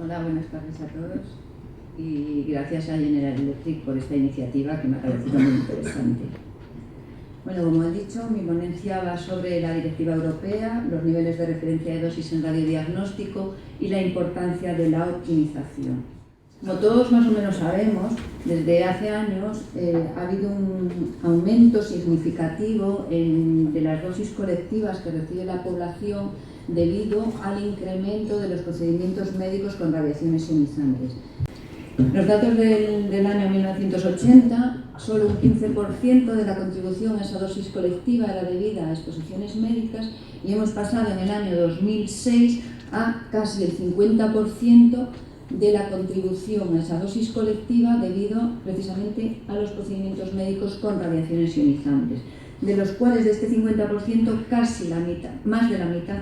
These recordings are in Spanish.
Hola, buenas tardes a todos y gracias a General Electric por esta iniciativa que me ha parecido muy interesante. Bueno, como he dicho, mi ponencia va sobre la Directiva Europea, los niveles de referencia de dosis en radiodiagnóstico y la importancia de la optimización. Como todos más o menos sabemos, desde hace años ha habido un aumento significativo de las dosis colectivas que recibe la población debido al incremento de los procedimientos médicos con radiaciones ionizantes. Los datos del año 1980, solo un 15% de la contribución a esa dosis colectiva era debida a exposiciones médicas y hemos pasado en el año 2006 a casi el 50% de la contribución a esa dosis colectiva debido precisamente a los procedimientos médicos con radiaciones ionizantes, de los cuales de este 50% casi la mitad, más de la mitad,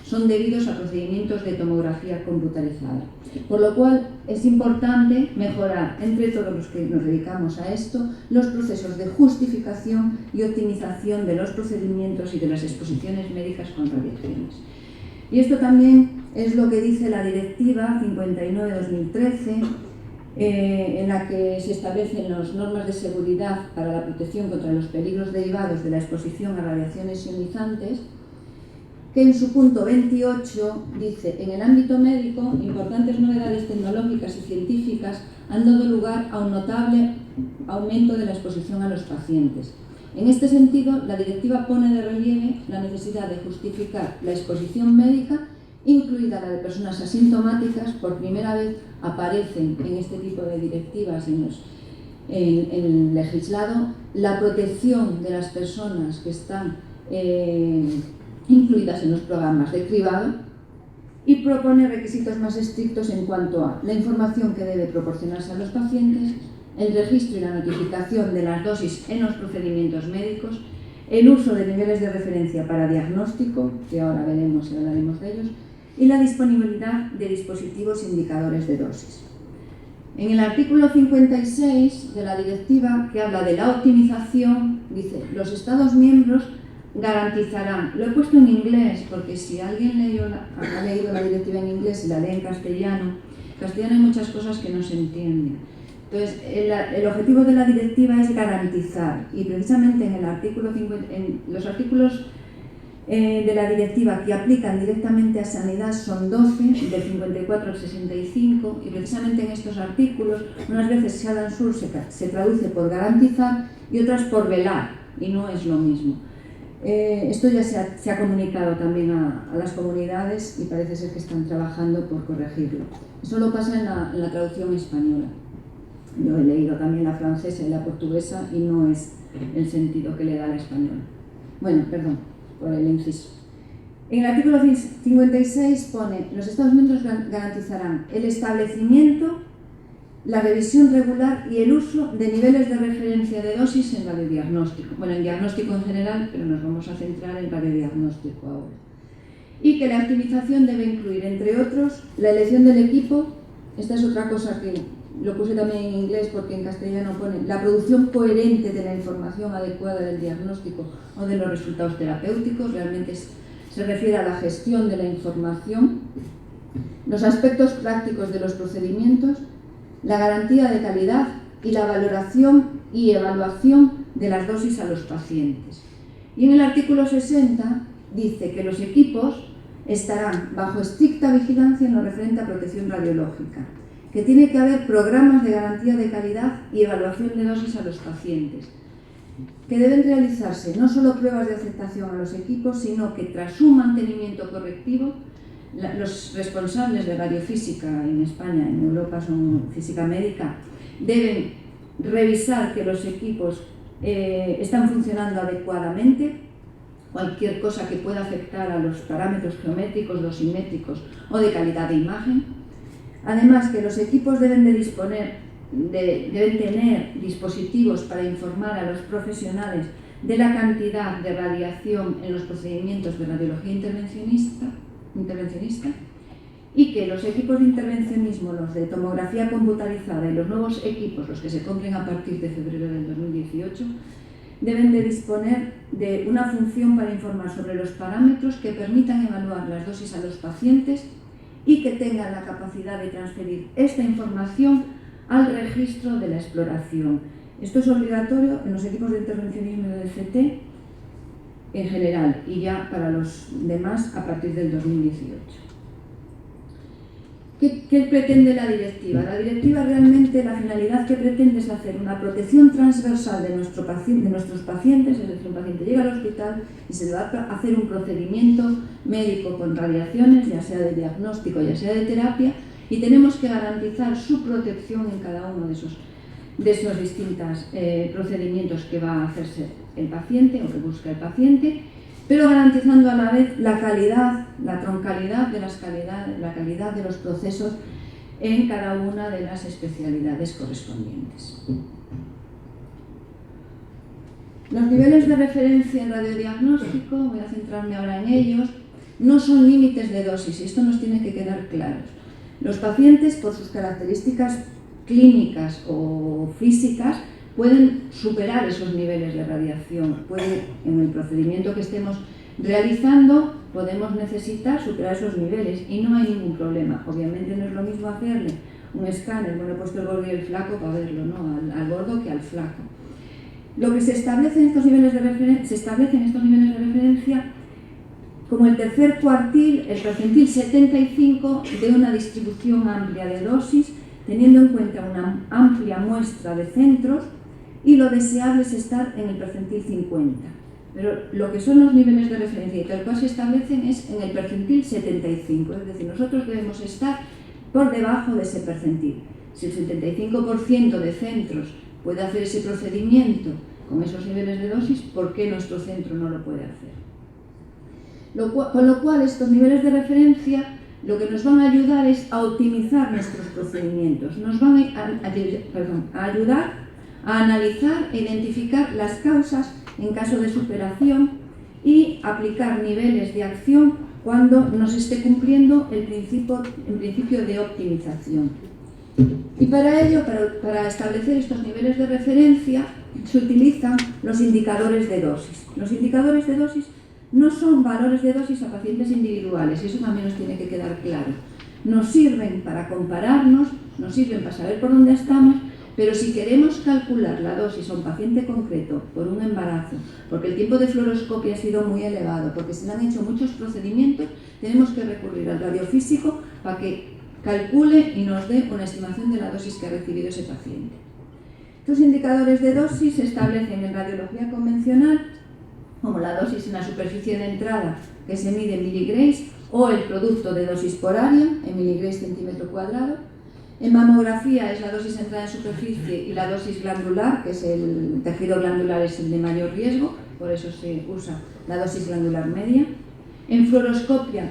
son debidos a procedimientos de tomografía computarizada. Por lo cual es importante mejorar entre todos los que nos dedicamos a esto los procesos de justificación y optimización de los procedimientos y de las exposiciones médicas con radiaciones. Y esto también es lo que dice la Directiva 59/2013, en la que se establecen las normas de seguridad para la protección contra los peligros derivados de la exposición a radiaciones ionizantes, que en su punto 28 dice: en el ámbito médico, importantes novedades tecnológicas y científicas han dado lugar a un notable aumento de la exposición a los pacientes. En este sentido, la directiva pone de relieve la necesidad de justificar la exposición médica, incluida la de personas asintomáticas. Por primera vez aparecen en este tipo de directivas en el legislado la protección de las personas que están incluidas en los programas de cribado, y propone requisitos más estrictos en cuanto a la información que debe proporcionarse a los pacientes, el registro y la notificación de las dosis en los procedimientos médicos, el uso de niveles de referencia para diagnóstico, que ahora veremos y hablaremos de ellos, y la disponibilidad de dispositivos indicadores de dosis. En el artículo 56 de la directiva, que habla de la optimización, dice: los Estados miembros garantizarán, lo he puesto en inglés porque si alguien ha leído la directiva en inglés y la lee en castellano hay muchas cosas que no se entienden. Entonces, el objetivo de la directiva es garantizar, y precisamente en los artículos de la directiva que aplican directamente a sanidad son 12, del 54 al 65, y precisamente en estos artículos unas veces Schaden Sur se traduce por garantizar y otras por velar, y no es lo mismo. Esto ya se ha comunicado también a las comunidades y parece ser que están trabajando por corregirlo. Eso lo pasa en la traducción española. Yo he leído también la francesa y la portuguesa y no es el sentido que le da la española. Bueno, perdón por el inciso. En el artículo 56 pone: los Estados miembros garantizarán el establecimiento, la revisión regular y el uso de niveles de referencia de dosis en radiodiagnóstico. Bueno, en diagnóstico en general, pero nos vamos a centrar en radiodiagnóstico ahora. Y que la optimización debe incluir, entre otros, la elección del equipo. Esta es otra cosa que lo puse también en inglés porque en castellano pone: la producción coherente de la información adecuada del diagnóstico o de los resultados terapéuticos. Realmente se refiere a la gestión de la información, los aspectos prácticos de los procedimientos, la garantía de calidad y la valoración y evaluación de las dosis a los pacientes. Y en el artículo 60 dice que los equipos estarán bajo estricta vigilancia en lo referente a protección radiológica, que tiene que haber programas de garantía de calidad y evaluación de dosis a los pacientes, que deben realizarse no solo pruebas de aceptación a los equipos, sino que tras su mantenimiento correctivo, los responsables de radiofísica en España, en Europa son física médica, deben revisar que los equipos están funcionando adecuadamente. Cualquier cosa que pueda afectar a los parámetros geométricos, dosimétricos o de calidad de imagen. Además, que los equipos deben tener dispositivos para informar a los profesionales de la cantidad de radiación en los procedimientos de radiología intervencionista, y que los equipos de intervencionismo, los de tomografía computarizada y los nuevos equipos, los que se compren a partir de febrero del 2018, deben de disponer de una función para informar sobre los parámetros que permitan evaluar las dosis a los pacientes y que tengan la capacidad de transferir esta información al registro de la exploración. Esto es obligatorio en los equipos de intervencionismo de DCT en general y ya para los demás a partir del 2018. ¿Qué pretende la directiva? La directiva realmente, la finalidad que pretende es hacer una protección transversal de nuestros pacientes, es decir, un paciente llega al hospital y se le va a hacer un procedimiento médico con radiaciones, ya sea de diagnóstico, ya sea de terapia, y tenemos que garantizar su protección en cada uno de esos distintos procedimientos que va a hacerse el paciente o que busca el paciente, pero garantizando a la vez la calidad, la troncalidad de la calidad de los procesos en cada una de las especialidades correspondientes. Los niveles de referencia en radiodiagnóstico, voy a centrarme ahora en ellos, no son límites de dosis, y esto nos tiene que quedar claro. Los pacientes, por sus características clínicas o físicas, pueden superar esos niveles de radiación. En el procedimiento que estemos realizando, podemos necesitar superar esos niveles y no hay ningún problema. Obviamente no es lo mismo hacerle un escáner, bueno, he puesto el gordo y el flaco para verlo, ¿no? Al gordo que al flaco. Lo que se establece en estos niveles de referencia como el tercer cuartil, el percentil 75 de una distribución amplia de dosis, teniendo en cuenta una amplia muestra de centros, y lo deseable es estar en el percentil 50. Pero lo que son los niveles de referencia y tal cual se establecen es en el percentil 75, es decir, nosotros debemos estar por debajo de ese percentil. Si el 75% de centros puede hacer ese procedimiento con esos niveles de dosis, ¿por qué nuestro centro no lo puede hacer? Con lo cual, estos niveles de referencia lo que nos van a ayudar es a optimizar nuestros procedimientos, nos van a ayudar a analizar e identificar las causas en caso de superación y aplicar niveles de acción cuando nos esté cumpliendo el principio de optimización. Y para ello, para establecer estos niveles de referencia, se utilizan los indicadores de dosis. Los indicadores de dosis no son valores de dosis a pacientes individuales, y eso también nos tiene que quedar claro. Nos sirven para compararnos, nos sirven para saber por dónde estamos, pero si queremos calcular la dosis a un paciente concreto por un embarazo, porque el tiempo de fluoroscopia ha sido muy elevado, porque se le han hecho muchos procedimientos, tenemos que recurrir al radiofísico para que calcule y nos dé una estimación de la dosis que ha recibido ese paciente. Estos indicadores de dosis se establecen en radiología convencional, como la dosis en la superficie de entrada, que se mide en miligrays, o el producto de dosis por área, en miligrays centímetro cuadrado. En mamografía es la dosis entrada en superficie y la dosis glandular, que es el tejido glandular es el de mayor riesgo, por eso se usa la dosis glandular media. En fluoroscopia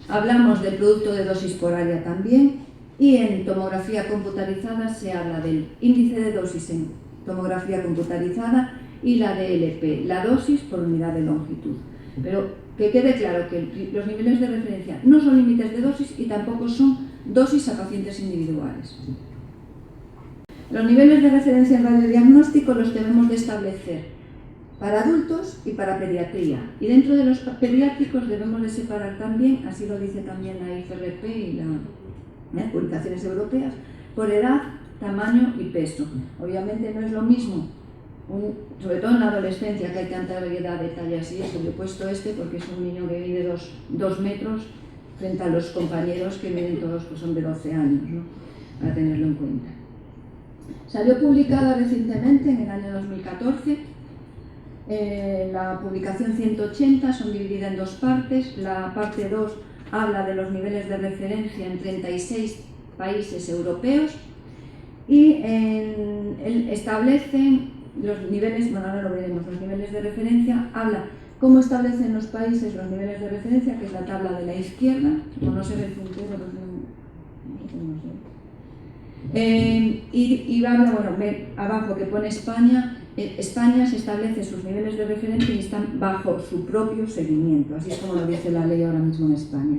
hablamos del producto de dosis por área también, y en tomografía computarizada se habla del índice de dosis en tomografía computarizada y la DLP, la dosis por unidad de longitud. Pero que quede claro que los niveles de referencia no son límites de dosis y tampoco son dosis a pacientes individuales. Los niveles de referencia en radiodiagnóstico los debemos de establecer para adultos y para pediatría. Y dentro de los pediátricos debemos de separar también, así lo dice también la IFRP y las publicaciones europeas, por edad, tamaño y peso. Obviamente no es lo mismo, sobre todo en la adolescencia, que hay tanta variedad de tallas y eso. Yo he puesto porque es un niño que mide 2 metros frente a los compañeros que miden todos, pues son de 12 años, ¿no? Para tenerlo en cuenta. Salió publicada recientemente, en el año 2014, la publicación 180, son divididas en 2 partes. La parte 2 habla de los niveles de referencia en 36 países europeos y establecen los niveles, bueno, ahora lo veremos, los niveles de referencia, habla cómo establecen los países los niveles de referencia, que es la tabla de la izquierda, como no se ve el puntero, y habla, bueno, ve abajo que pone España. España se establece sus niveles de referencia y están bajo su propio seguimiento, así es como lo dice la ley ahora mismo en España.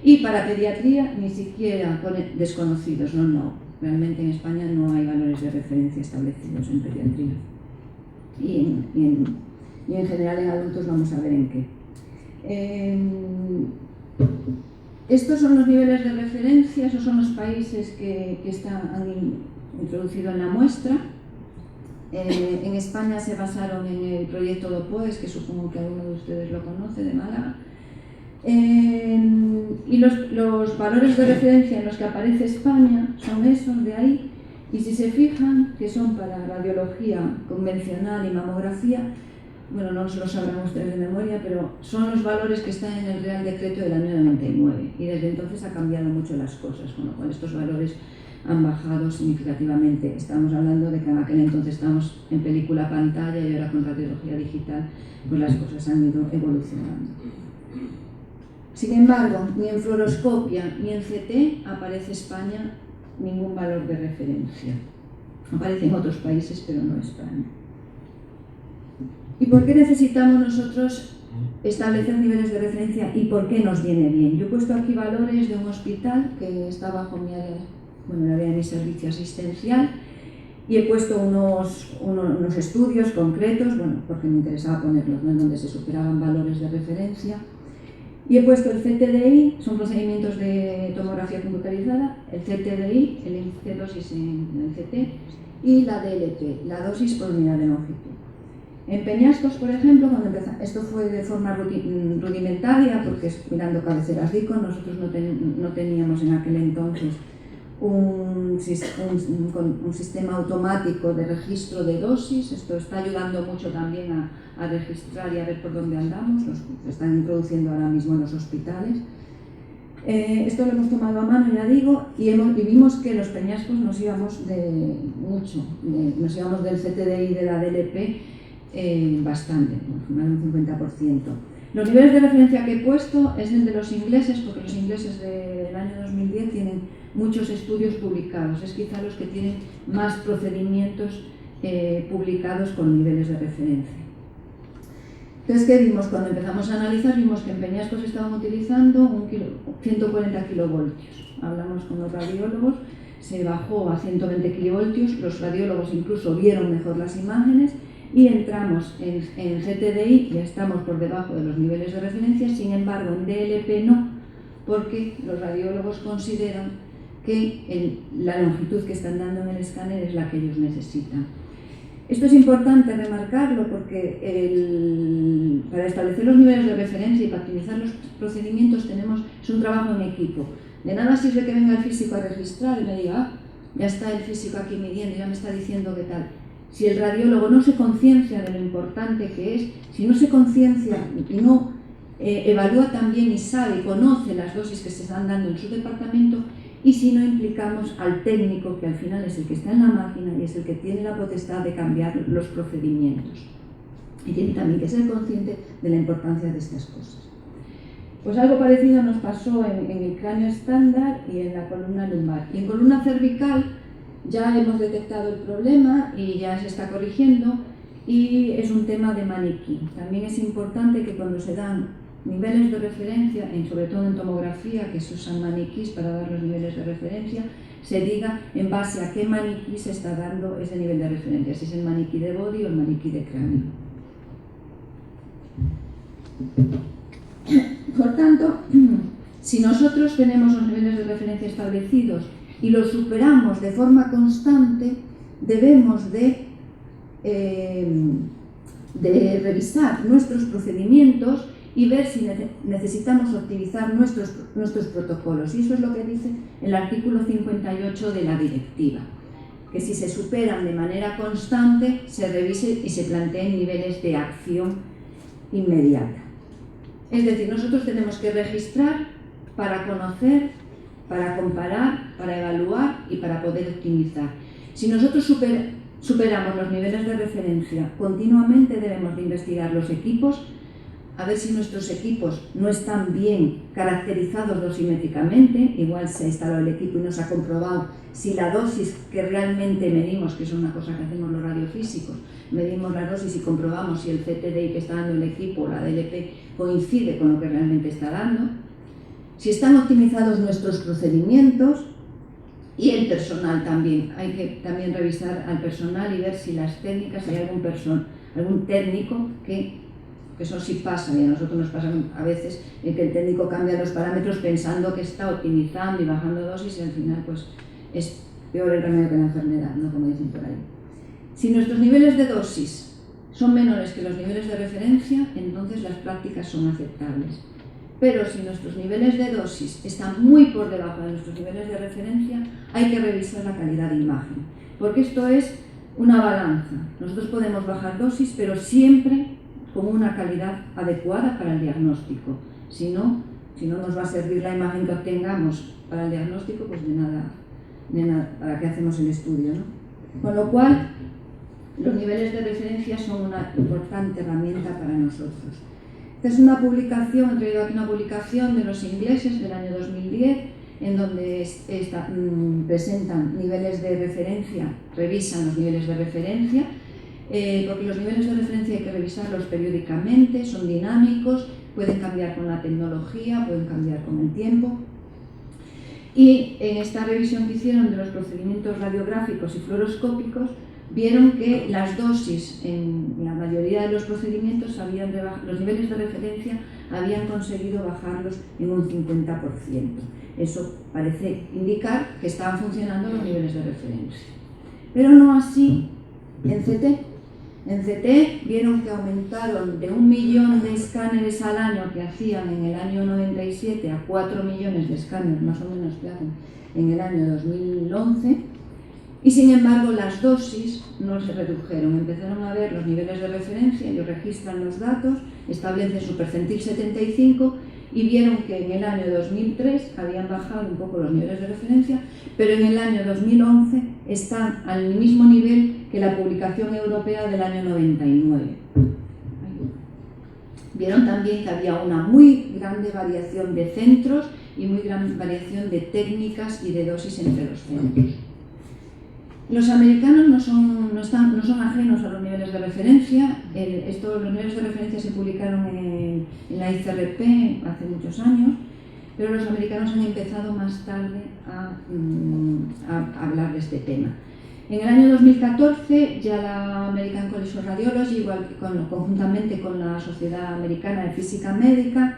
Y para pediatría ni siquiera pone desconocidos, no, realmente en España no hay valores de referencia establecidos en pediatría. Y en general en adultos vamos a ver en qué. Estos son los niveles de referencia, esos son los países que han introducido en la muestra. En España se basaron en el proyecto DOPOES, que supongo que alguno de ustedes lo conoce, de Málaga. Y los valores de referencia en los que aparece España son esos de ahí, y si se fijan, que son para radiología convencional y mamografía, bueno, no se lo sabrán ustedes de memoria, pero son los valores que están en el Real Decreto del año 99, y desde entonces ha cambiado mucho las cosas, con lo cual estos valores han bajado significativamente. Estamos hablando de que en aquel entonces estamos en película pantalla y ahora con radiología digital pues las cosas han ido evolucionando. Sin embargo, ni en fluoroscopia ni en CT aparece España ningún valor de referencia. Aparecen otros países, pero no España. ¿Y por qué necesitamos nosotros establecer niveles de referencia y por qué nos viene bien? Yo he puesto aquí valores de un hospital que está bajo mi área, el área de mi servicio asistencial, y he puesto unos estudios concretos, porque me interesaba ponerlos, ¿no?, en donde se superaban valores de referencia. Y he puesto el CTDI, son procedimientos de tomografía computarizada, el CTDI, el índice de dosis en el CT, y la DLP, la dosis por unidad de longitud. En Peñascos, por ejemplo, cuando empezamos, esto fue de forma rudimentaria, porque mirando cabeceras DICO, nosotros no teníamos en aquel entonces un sistema automático de registro de dosis. Esto está ayudando mucho también a registrar y a ver por dónde andamos, se están introduciendo ahora mismo en los hospitales. Esto lo hemos tomado a mano, ya digo, y vimos que los Peñascos nos íbamos nos íbamos del CTDI y de la DLP bastante, más de un 50%. Los niveles de referencia que he puesto es el de los ingleses, porque los ingleses del año 2010 tienen muchos estudios publicados, es quizá los que tienen más procedimientos publicados con niveles de referencia. Entonces, ¿qué vimos? Cuando empezamos a analizar, vimos que en Peñascos estaban utilizando 140 kilovoltios. Hablamos con los radiólogos, se bajó a 120 kilovoltios, los radiólogos incluso vieron mejor las imágenes, y entramos en CTDI, ya estamos por debajo de los niveles de referencia. Sin embargo, en DLP no, porque los radiólogos consideran que la longitud que están dando en el escáner es la que ellos necesitan. Esto es importante remarcarlo porque para establecer los niveles de referencia y para optimizar los procedimientos es un trabajo en equipo. De nada sirve que venga el físico a registrar y me diga, ya está el físico aquí midiendo, ya me está diciendo qué tal. Si el radiólogo no se conciencia de lo importante que es, si no se conciencia y no evalúa también y sabe y conoce las dosis que se están dando en su departamento, y si no implicamos al técnico, que al final es el que está en la máquina y es el que tiene la potestad de cambiar los procedimientos. Y tiene también que ser consciente de la importancia de estas cosas. Pues algo parecido nos pasó en el cráneo estándar y en la columna lumbar. Y en columna cervical ya hemos detectado el problema y ya se está corrigiendo, y es un tema de maniquí. También es importante que cuando se dan niveles de referencia, sobre todo en tomografía, que se usan maniquís para dar los niveles de referencia, se diga en base a qué maniquí se está dando ese nivel de referencia, si es el maniquí de body o el maniquí de cráneo. Por tanto, si nosotros tenemos los niveles de referencia establecidos y los superamos de forma constante, debemos de revisar nuestros procedimientos y ver si necesitamos optimizar nuestros protocolos. Y eso es lo que dice el artículo 58 de la directiva, que si se superan de manera constante, se revise y se planteen niveles de acción inmediata. Es decir, nosotros tenemos que registrar para conocer, para comparar, para evaluar y para poder optimizar. Si nosotros superamos los niveles de referencia continuamente, debemos de investigar los equipos, a ver si nuestros equipos no están bien caracterizados dosimétricamente. Igual se ha instalado el equipo y no se ha comprobado si la dosis que realmente medimos, que es una cosa que hacemos los radiofísicos, medimos la dosis y comprobamos si el CTDI que está dando el equipo o la DLP coincide con lo que realmente está dando. Si están optimizados nuestros procedimientos y el personal también. Hay que también revisar al personal y ver si las técnicas, si hay algún técnico que que eso sí pasa, y a nosotros nos pasa a veces en que el técnico cambia los parámetros pensando que está optimizando y bajando dosis y al final pues es peor el remedio que la enfermedad, ¿no? Como dicen por ahí. Si nuestros niveles de dosis son menores que los niveles de referencia, entonces las prácticas son aceptables. Pero si nuestros niveles de dosis están muy por debajo de nuestros niveles de referencia, hay que revisar la calidad de imagen, porque esto es una balanza. Nosotros podemos bajar dosis, pero siempre con una calidad adecuada para el diagnóstico. Si no nos va a servir la imagen que obtengamos para el diagnóstico, pues de nada, ¿para qué hacemos el estudio, ¿no? Con lo cual, los niveles de referencia son una importante herramienta para nosotros. Esta es una publicación, he traído aquí una publicación de los ingleses del año 2010, en donde presentan niveles de referencia, revisan los niveles de referencia, porque los niveles de referencia hay que revisarlos periódicamente, son dinámicos, pueden cambiar con la tecnología, pueden cambiar con el tiempo. Y en esta revisión que hicieron de los procedimientos radiográficos y fluoroscópicos, vieron que las dosis en la mayoría de los procedimientos los niveles de referencia habían conseguido bajarlos en un 50%. Eso parece indicar que estaban funcionando los niveles de referencia. Pero no así en CT. En CT vieron que aumentaron de 1 millón de escáneres al año que hacían en el año 97 a 4 millones de escáneres más o menos que hacen en el año 2011. Y sin embargo las dosis no se redujeron, empezaron a ver los niveles de referencia, ellos registran los datos, establecen su percentil 75 y vieron que en el año 2003 habían bajado un poco los niveles de referencia, pero en el año 2011 están al mismo nivel que la publicación europea del año 99. Vieron también que había una muy grande variación de centros y muy gran variación de técnicas y de dosis entre los centros. Los americanos no son ajenos a los niveles de referencia. Los niveles de referencia se publicaron en la ICRP hace muchos años, pero los americanos han empezado más tarde a hablar de este tema. En el año 2014 ya la American College of Radiology, conjuntamente con la Sociedad Americana de Física Médica,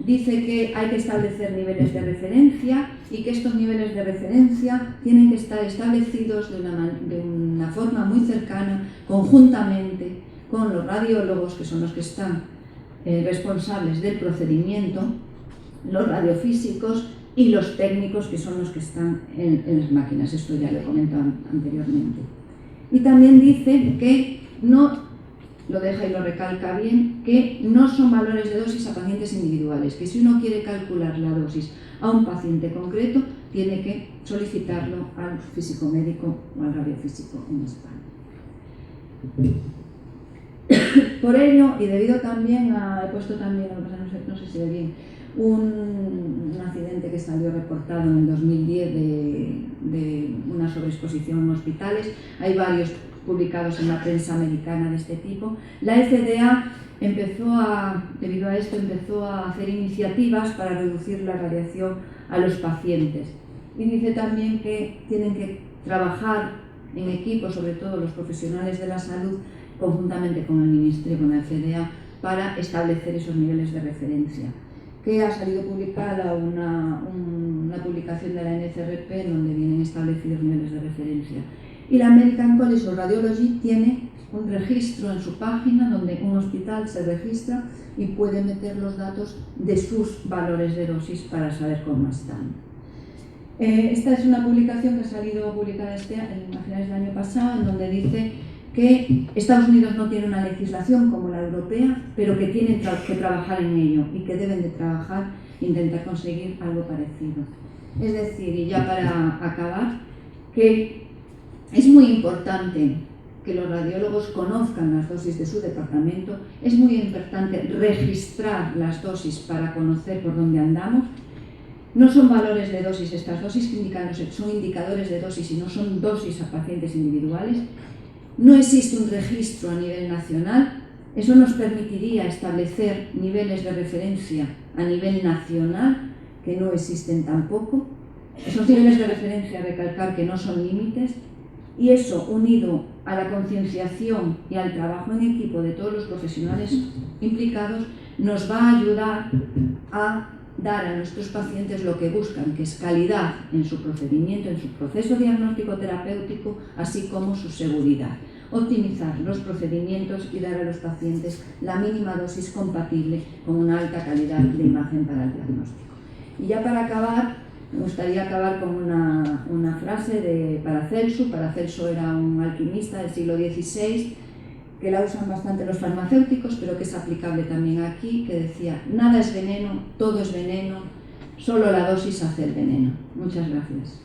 dice que hay que establecer niveles de referencia y que estos niveles de referencia tienen que estar establecidos de una forma muy cercana, conjuntamente con los radiólogos, que son los que están responsables del procedimiento, los radiofísicos y los técnicos, que son los que están en las máquinas. Esto ya lo he comentado anteriormente. Y también dice que lo deja y lo recalca bien, que no son valores de dosis a pacientes individuales, que si uno quiere calcular la dosis a un paciente concreto, tiene que solicitarlo al físico médico o al radiofísico en España. Por ello, y debido también he puesto también, no sé si ve bien, un accidente que salió reportado en el 2010 de una sobreexposición en hospitales, hay varios publicados en la prensa americana de este tipo. La FDA debido a esto, empezó a hacer iniciativas para reducir la radiación a los pacientes. Y dice también que tienen que trabajar en equipo, sobre todo los profesionales de la salud, conjuntamente con el Ministerio, con la FDA, para establecer esos niveles de referencia. Que ha salido publicada una publicación de la NCRP en donde vienen establecidos niveles de referencia. Y la American College of Radiology tiene un registro en su página donde un hospital se registra y puede meter los datos de sus valores de dosis para saber cómo están. Esta es una publicación que ha salido publicada a finales del año pasado, en donde dice que Estados Unidos no tiene una legislación como la europea, pero que tienen que trabajar en ello y que deben de trabajar e intentar conseguir algo parecido. Es decir, y ya para acabar, que es muy importante que los radiólogos conozcan las dosis de su departamento, es muy importante registrar las dosis para conocer por dónde andamos. No son valores de dosis, estas dosis que son indicadores de dosis y no son dosis a pacientes individuales. No existe un registro a nivel nacional, eso nos permitiría establecer niveles de referencia a nivel nacional, que no existen tampoco. Esos niveles de referencia, recalcar que no son límites, Y eso, unido a la concienciación y al trabajo en equipo de todos los profesionales implicados, nos va a ayudar a dar a nuestros pacientes lo que buscan, que es calidad en su procedimiento, en su proceso diagnóstico terapéutico, así como su seguridad. Optimizar los procedimientos y dar a los pacientes la mínima dosis compatible con una alta calidad de imagen para el diagnóstico. Y ya para acabar, me gustaría acabar con una frase de Paracelso. Paracelso era un alquimista del siglo XVI, que la usan bastante los farmacéuticos, pero que es aplicable también aquí, que decía: nada es veneno, todo es veneno, solo la dosis hace el veneno. Muchas gracias.